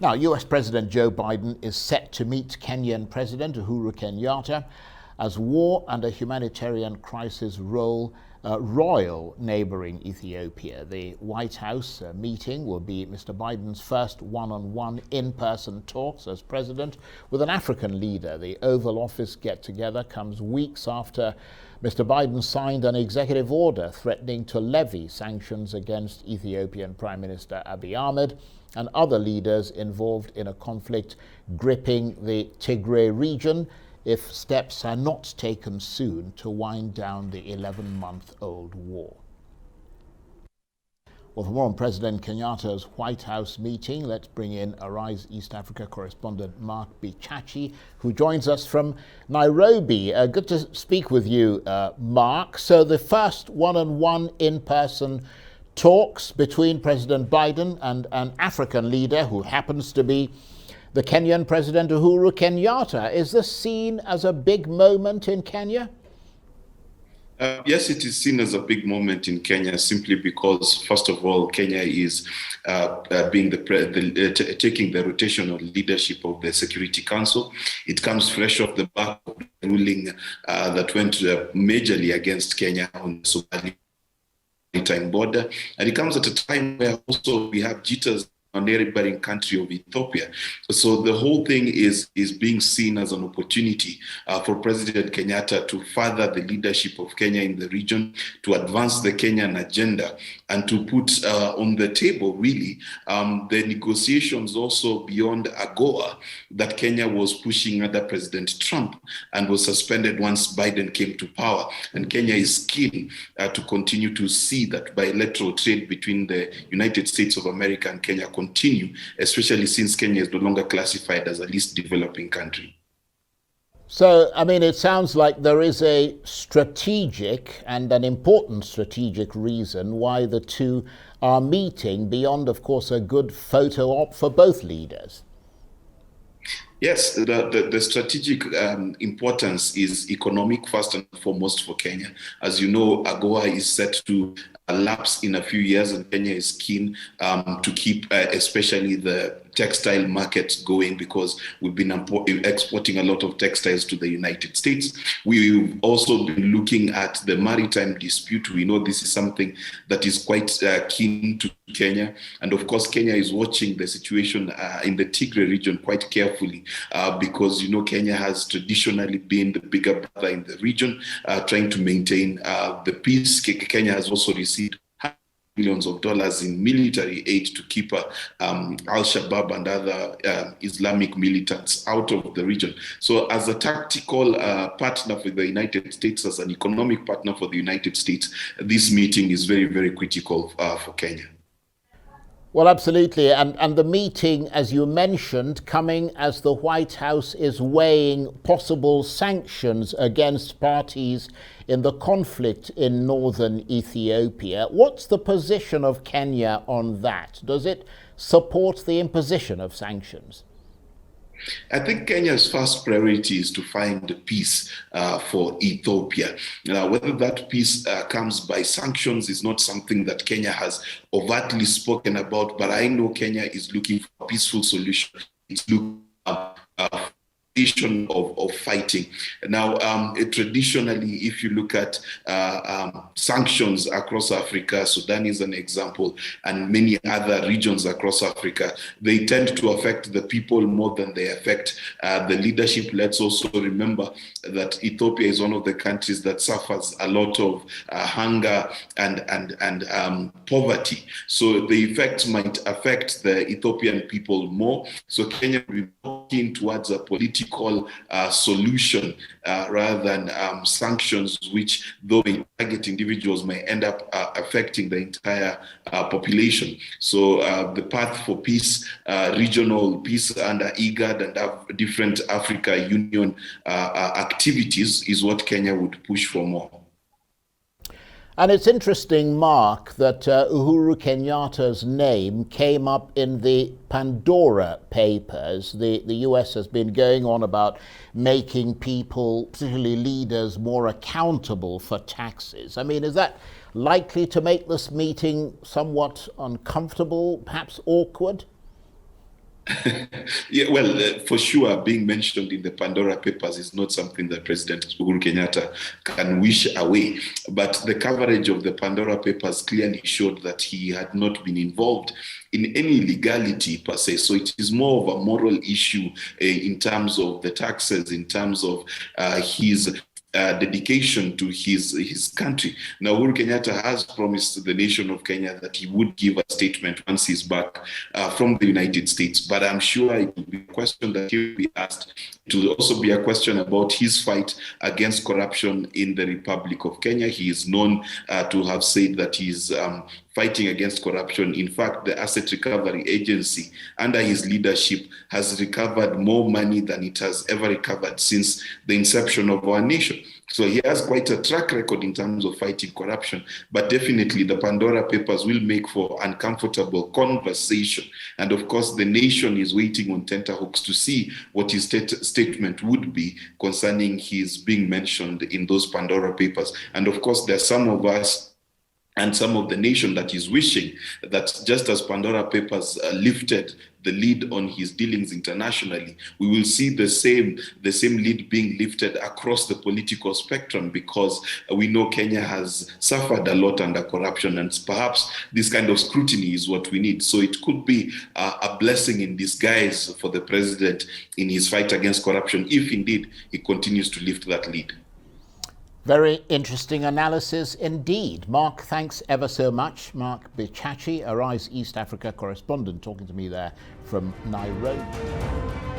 Now, US President Joe Biden is set to meet Kenyan President Uhuru Kenyatta as war and a humanitarian crisis roil neighboring Ethiopia. The White House meeting will be Mr. Biden's first one-on-one in-person talks as president with an African leader. The Oval Office get-together comes weeks after Mr. Biden signed an executive order threatening to levy sanctions against Ethiopian Prime Minister Abiy Ahmed and other leaders involved in a conflict gripping the Tigray region if steps are not taken soon to wind down the 11-month-old war. Well, for more on President Kenyatta's White House meeting, let's bring in Arise East Africa correspondent Mark Bichachi, who joins us from Nairobi. Good to speak with you, Mark. So the first one-on-one in-person talks between President Biden and an African leader who happens to be the Kenyan President Uhuru Kenyatta. Is this seen as a big moment in Kenya? Yes, it is seen as a big moment in Kenya simply because, first of all, Kenya is taking the rotational leadership of the Security Council. It comes fresh off the back of the ruling that went majorly against Kenya on the Somali maritime border. And it comes at a time where also we have jitters on the neighboring country of Ethiopia. So the whole thing is being seen as an opportunity for President Kenyatta to further the leadership of Kenya in the region, to advance the Kenyan agenda, and to put on the table, really, the negotiations also beyond AGOA that Kenya was pushing under President Trump and was suspended once Biden came to power. And Kenya is keen to continue to see that bilateral trade between the United States of America and Kenya continue, especially since Kenya is no longer classified as a least developing country. So, I mean, it sounds like there is a strategic and an important strategic reason why the two are meeting, beyond, of course, a good photo op for both leaders. Yes, the strategic importance is economic, first and foremost, for Kenya. As you know, AGOA is set to lapse in a few years, and Kenya is keen to keep especially the textile market going, because we've been exporting a lot of textiles to the United States. We've also been looking at the maritime dispute. We know this is something that is quite keen to Kenya. And of course, Kenya is watching the situation in the Tigray region quite carefully because, you know, Kenya has traditionally been the bigger brother in the region, trying to maintain the peace. Kenya has also received millions of dollars in military aid to keep Al-Shabaab and other Islamic militants out of the region. So as a tactical partner for the United States, as an economic partner for the United States, this meeting is very, very critical for Kenya. Well, absolutely. And the meeting, as you mentioned, coming as the White House is weighing possible sanctions against parties in the conflict in northern Ethiopia. What's the position of Kenya on that? Does it support the imposition of sanctions? I think Kenya's first priority is to find peace for Ethiopia. Whether that peace comes by sanctions is not something that Kenya has overtly spoken about, but I know Kenya is looking for a peaceful solution. It's looking of fighting. Now, traditionally, if you look at sanctions across Africa, Sudan is an example, and many other regions across Africa, they tend to affect the people more than they affect the leadership. Let's also remember that Ethiopia is one of the countries that suffers a lot of hunger and poverty. So the effects might affect the Ethiopian people more. So Kenya will be working towards a political solution rather than sanctions, which, though they target individuals, may end up affecting the entire population. So the path for peace, regional peace under IGAD and different Africa Union activities is what Kenya would push for more. And it's interesting, Mark, that Uhuru Kenyatta's name came up in the Pandora Papers. The US has been going on about making people, particularly leaders, more accountable for taxes. I mean, is that likely to make this meeting somewhat uncomfortable, perhaps awkward? Yeah, well, for sure, being mentioned in the Pandora Papers is not something that President Uhuru Kenyatta can wish away. But the coverage of the Pandora Papers clearly showed that he had not been involved in any legality per se. So it is more of a moral issue in terms of the taxes, in terms of his dedication to his country. Now, Uhuru Kenyatta has promised the nation of Kenya that he would give a statement once he's back from the United States. But I'm sure it will be a question that he will be asked. It will also be a question about his fight against corruption in the Republic of Kenya. He is known to have said that he's fighting against corruption. In fact, the Asset Recovery Agency, under his leadership, has recovered more money than it has ever recovered since the inception of our nation. So he has quite a track record in terms of fighting corruption, but definitely the Pandora Papers will make for uncomfortable conversation. And of course, the nation is waiting on tenterhooks to see what his statement would be concerning his being mentioned in those Pandora Papers. And of course, there are some of us and some of the nation that is wishing that just as Pandora Papers lifted the lead on his dealings internationally, we will see the same lead being lifted across the political spectrum, because we know Kenya has suffered a lot under corruption, and perhaps this kind of scrutiny is what we need. So it could be a blessing in disguise for the president in his fight against corruption, if indeed he continues to lift that lead. Very interesting analysis indeed. Mark, thanks ever so much. Mark Bichachi, Arise East Africa correspondent, talking to me there from Nairobi.